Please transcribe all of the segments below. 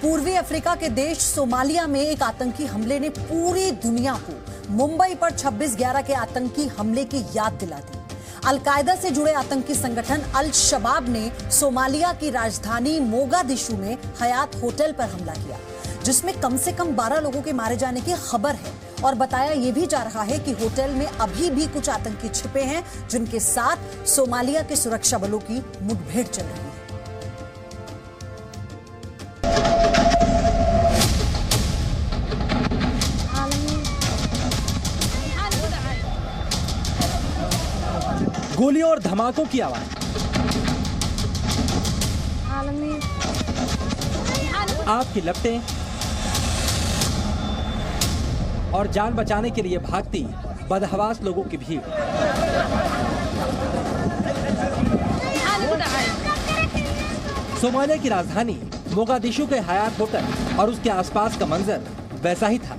पूर्वी अफ्रीका के देश सोमालिया में एक आतंकी हमले ने पूरी दुनिया को मुंबई पर 26/11 के आतंकी हमले की याद दिला दी। अल-कायदा से जुड़े आतंकी संगठन अल-शबाब ने सोमालिया की राजधानी मोगादिशु में हयात होटल पर हमला किया, जिसमें कम से कम 12 लोगों के मारे जाने की खबर है और बताया यह भी जा रहा है कि होटल में अभी भी कुछ आतंकी छिपे हैं, जिनके साथ सोमालिया के सुरक्षा बलों की मुठभेड़ चल रही है। गोलियों और धमाकों की आवाज, आग की लपटें और जान बचाने के लिए भागती बदहवास लोगों की भीड़। सोमालिया की राजधानी मोगादिशु के हयात होटल और उसके आसपास का मंजर वैसा ही था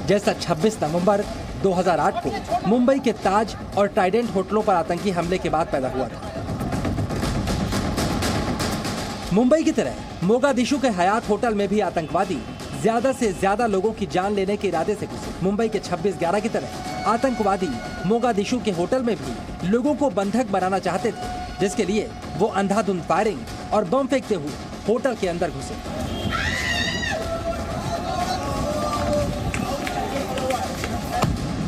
जैसा 26 नवंबर 2008 को मुंबई के ताज और ट्राइडेंट होटलों पर आतंकी हमले के बाद पैदा हुआ था। मुंबई की तरह मोगादिशु के हयात होटल में भी आतंकवादी ज्यादा से ज्यादा लोगों की जान लेने के इरादे से घुसे। मुंबई के 26/11 की तरह आतंकवादी मोगादिशु के होटल में भी लोगों को बंधक बनाना चाहते थे, जिसके लिए वो अंधाधुंध फायरिंग और बम फेंकते हुए होटल के अंदर घुसे।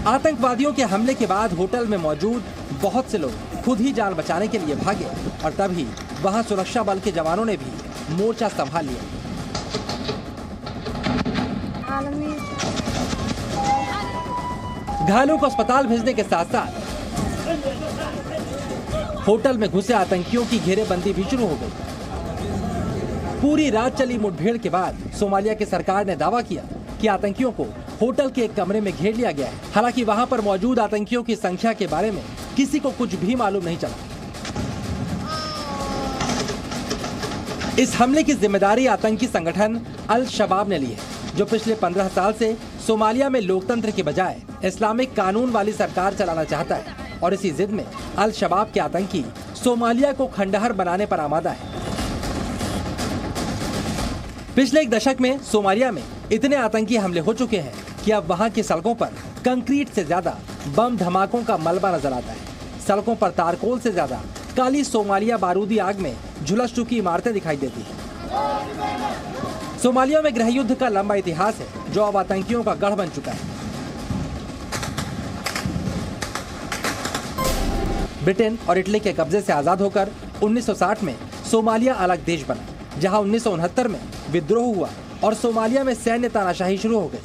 आतंकवादियों के हमले के बाद होटल में मौजूद बहुत से लोग खुद ही जान बचाने के लिए भागे और तभी वहां सुरक्षा बल के जवानों ने भी मोर्चा संभाल लिया। घायलों को अस्पताल भेजने के साथ साथ होटल में घुसे आतंकियों की घेरेबंदी भी शुरू हो गई। पूरी रात चली मुठभेड़ के बाद सोमालिया की सरकार ने दावा किया कि आतंकियों को होटल के एक कमरे में घेर लिया गया है। हालांकि वहां पर मौजूद आतंकियों की संख्या के बारे में किसी को कुछ भी मालूम नहीं चला। इस हमले की जिम्मेदारी आतंकी संगठन अल-शबाब ने ली है, जो पिछले 15 साल से सोमालिया में लोकतंत्र के बजाय इस्लामिक कानून वाली सरकार चलाना चाहता है और इसी जिद में अल-शबाब के आतंकी सोमालिया को खंडहर बनाने पर आमादा है। पिछले एक दशक में सोमालिया में इतने आतंकी हमले हो चुके हैं कि अब वहां की सड़कों पर कंक्रीट से ज्यादा बम धमाकों का मलबा नजर आता है। सड़कों पर तारकोल से ज्यादा काली सोमालिया बारूदी आग में झुलस चुकी इमारतें दिखाई देती हैं। सोमालिया में गृह युद्ध का लंबा इतिहास है, जो अब आतंकियों का गढ़ बन चुका है। ब्रिटेन और इटली के कब्जे से आजाद होकर 1960 में सोमालिया अलग देश बना, जहां 1969 में विद्रोह हुआ और सोमालिया में सैन्य तानाशाही शुरू हो गई।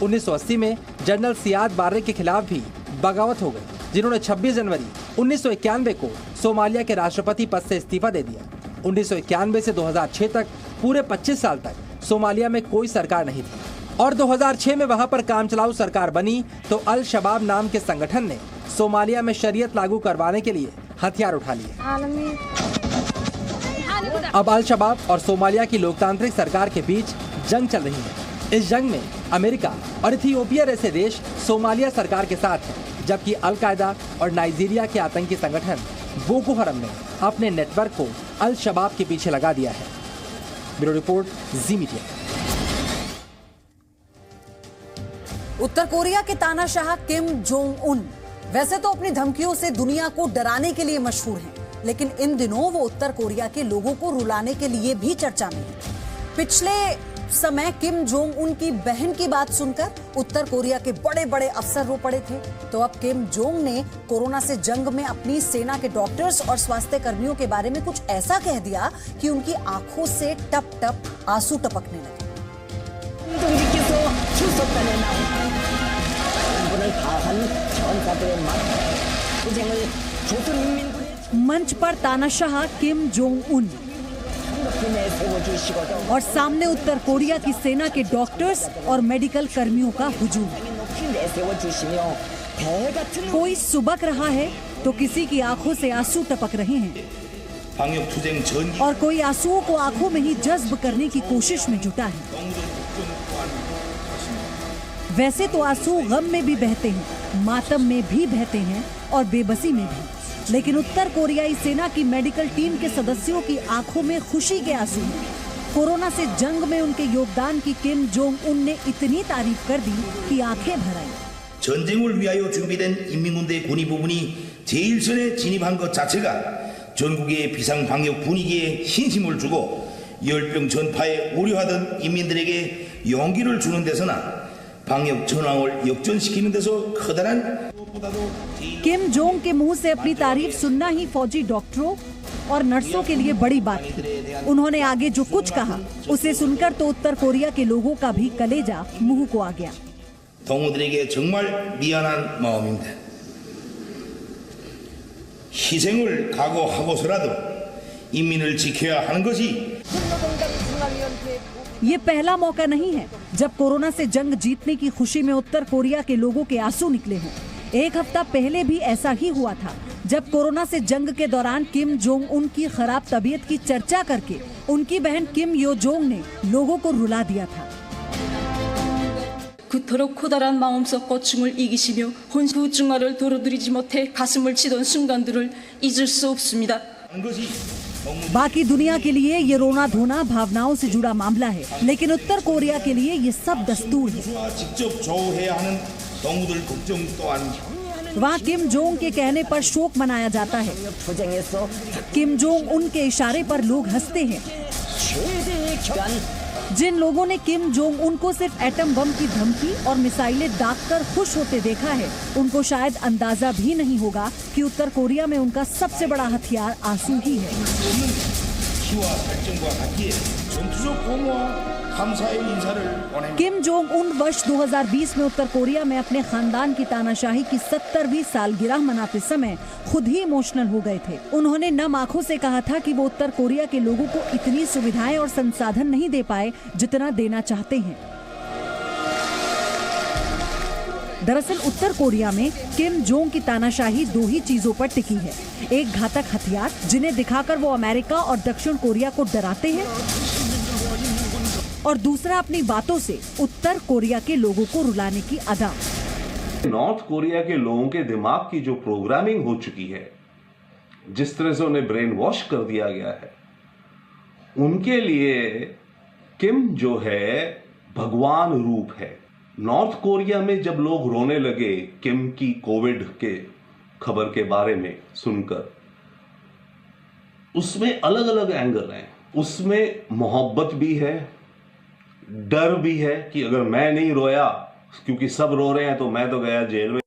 1980 में जनरल सियाद बार्रे के खिलाफ भी बगावत हो गई, जिन्होंने 26 जनवरी 1991 को सोमालिया के राष्ट्रपति पद से इस्तीफा दे दिया। 1991 से 2006 तक पूरे 25 साल तक सोमालिया में कोई सरकार नहीं थी और 2006 में वहां पर कामचलाऊ सरकार बनी तो अल-शबाब नाम के संगठन ने सोमालिया में शरीयत लागू करवाने के लिए हथियार उठा लिए। अब अल-शबाब और सोमालिया की लोकतांत्रिक सरकार के बीच जंग चल रही है। इस जंग में अमेरिका और इथियोपिया जैसे देश सोमालिया सरकार के साथ हैं, जबकि अल-कायदा और नाइजीरिया के आतंकी संगठन बोको हरम ने अपने नेटवर्क को अल-शबाब के पीछे लगा दिया है। ब्यूरो रिपोर्ट, जी मीडिया। उत्तर कोरिया के तानाशाह किम जोंग उन वैसे तो अपनी धमकियों से दुनिया को डराने के लिए मशहूर हैं, लेकिन इन दिनों वो उत्तर कोरिया के लोगों को रुलाने के लिए भी चर्चा में है। पिछले समय किम जोंग उन की बहन की बात सुनकर उत्तर कोरिया के बड़े बड़े अफसर रो पड़े थे, तो अब किम जोंग ने कोरोना से जंग में अपनी सेना के डॉक्टर्स और स्वास्थ्य कर्मियों के बारे में कुछ ऐसा कह दिया कि उनकी आंखों से टप टप आंसू टपकने लगे। मंच पर तानाशाह किम जोंग उन और सामने उत्तर कोरिया की सेना के डॉक्टर्स और मेडिकल कर्मियों का हुजूम। कोई सुबक रहा है तो किसी की आंखों से आंसू टपक रहे हैं और कोई आंसुओं को आंखों में ही जज्ब करने की कोशिश में जुटा है। वैसे तो आंसू गम में भी बहते हैं, मातम में भी बहते हैं और बेबसी में भी। लेकिन उत्तर कोरियाई सेना की मेडिकल टीम के सदस्यों की आंखों में खुशी के आंसू हैं। कोरोना से जंग में उनके योगदान की किम जोंग उन ने इतनी तारीफ कर दी कि आंखें भर आईं। 전쟁을 위하여 준비된 인민군대 군의 부분이 제일 선에 진입한 것 자체가 전국의 비상방역 분위기에 신심을 주고 열병 전파에 우려하던 인민들에게 용기를 주는 데서나 방역 전황을 역전시키는 데서 커다란 किम जोंग के मुंह से अपनी तारीफ सुनना ही फौजी डॉक्टरों और नर्सों के लिए बड़ी बात थी। उन्होंने आगे जो कुछ कहा उसे सुनकर तो उत्तर कोरिया के लोगों का भी कलेजा मुंह को आ गया। 동무들에게 정말 미안한 마음입니다. 희생을 각오하고서라도 인민을 지켜야 하는 것이 ये पहला मौका नहीं है जब कोरोना से जंग जीतने की खुशी में उत्तर कोरिया के लोगों के आंसू निकले हों। एक हफ्ता पहले भी ऐसा ही हुआ था जब कोरोना से जंग के दौरान किम जोंग उन की खराब तबीयत की चर्चा करके उनकी बहन किम यो जोंग ने लोगों को रुला दिया था। 그토록 커다란 마음속 고충을 이기시며 혼수증화를 도로들이지 못해 가슴을 치던 순간들을 잊을 수 없습니다. बाकी दुनिया के लिए ये रोना धोना भावनाओं से जुड़ा मामला है, लेकिन उत्तर कोरिया के लिए ये सब दस्तूर है। 직접 조해야 하는 동무들 걱정 또한 वहाँ किम जोंग के कहने पर शोक मनाया जाता है। किम जोंग उन के इशारे पर लोग हंसते हैं। जिन लोगों ने किम जोंग उन को सिर्फ एटम बम की धमकी और मिसाइलें दागकर खुश होते देखा है, उनको शायद अंदाजा भी नहीं होगा कि उत्तर कोरिया में उनका सबसे बड़ा हथियार आंसू ही है। किम जोंग उन वर्ष 2020 में उत्तर कोरिया में अपने खानदान की तानाशाही की 70वीं सालगिरह मनाते समय खुद ही इमोशनल हो गए थे। उन्होंने नम आंखों से कहा था कि वो उत्तर कोरिया के लोगों को इतनी सुविधाएं और संसाधन नहीं दे पाए जितना देना चाहते हैं। दरअसल उत्तर कोरिया में किम जोंग की तानाशाही दो ही चीजों पर टिकी है। एक घातक हथियार जिन्हें दिखाकर वो अमेरिका और दक्षिण कोरिया को डराते हैं, और दूसरा अपनी बातों से उत्तर कोरिया के लोगों को रुलाने की अदा। नॉर्थ कोरिया के लोगों के दिमाग की जो प्रोग्रामिंग हो चुकी है, जिस तरह से उन्हें ब्रेन वॉश कर दिया गया है, उनके लिए किम जो है भगवान रूप है। नॉर्थ कोरिया में जब लोग रोने लगे किम की कोविड के खबर के बारे में सुनकर, उसमें अलग अलग एंगल हैं। उसमें मोहब्बत भी है, डर भी है कि अगर मैं नहीं रोया क्योंकि सब रो रहे हैं तो मैं तो गया जेल में।